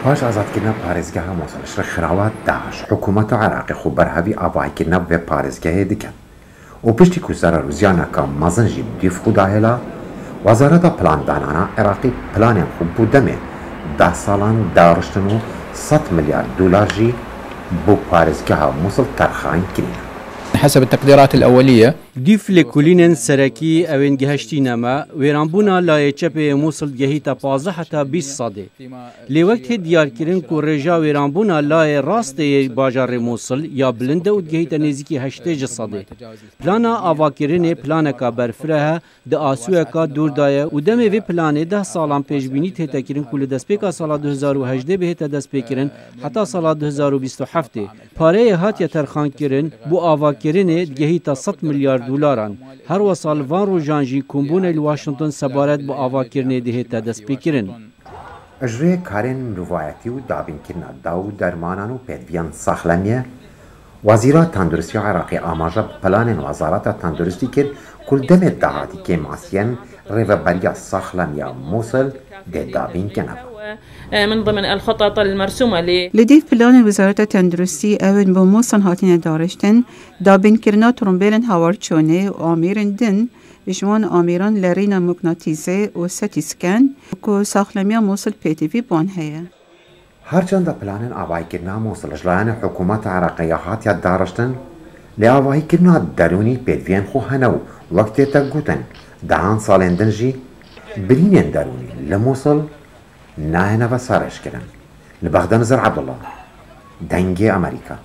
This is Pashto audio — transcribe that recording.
پاش آزادکردنا پارێزگەها مۆسڵ شڕخراوە داعش حکوومەتە عێراقی خۆ بەرهەوی ئاڤایکردنا بێ پارێزگەهەیە دکەن و پشتی کوسەرە روزیانەکە مەزنجی دیف خوداهێلا وەزارەتە پلاندانانە عێراقی پلانێن خوب بوو دەمێ 10 ساڵان داڕشتن و 100 مليار دولار جي بو بارێزگەها مووسڵ تەرخان کرینە. حسب التقديرات الأولية دیف لکولینن سرکی اوین گهشتی نما ویرانبونا لای چپه مووسڵ گهیتا 15 حتا 20 صده لی وقت دیار کرن کو رجا ویرانبونا لای راست باجار مووسڵ یا بلنده و گهیتا نزیکی 80 صده پلانا آواکرین پلانکا برفره د آسویکا دور دایه و دمه وی پلانه 10 سالان پیشبینی تهتا کرن کل دسپیکا سال 2018 بهتا دسپیکرن حتا سال 2027 پاره هاتیا ترخان کرن بو آواکرین گهیتا 100 مليار دولاران هر وصال وان روجانجی کمبون الواشنطن سبارت با آواکرنه دهتا دست بکرن. اجرای کارن مروایتی و دابینکردنا داو درمانان و پیدویان ساخلمیه وزیرا تندرستی عراقی آماجه پلان وزارت تندرستی کرد کل دمت دهاتی که ماسین ریوبریا ساخلمیه مووسڵ ده دابینکردنا من ضمن الخطط المرسومة لدي بلان وزارة التندرستي أون بموصن هاتين دارشتن دابين كرنا ترمبيلن هاورتشوني وآميرن دن جوان آميران لرينا مغناطيسي و ستي سكان وكو ساخلميا موصل بيتيفي بون هيا هرچند پلانن آوایکردنا مووسڵ جلایان حکوومەت عراقیە هاتیا دارشتن لێ ئاوایکردنا دەرونی پێدویان خۆ هەنە و وەکتێتە گوتن دەهان ساڵێن دنجی برینێن دەرونی لە مووسڵ ناهێنەوە سارەشکردن لە بەغدە نزار عەبدوڵڵا دەنگی ئەمریکا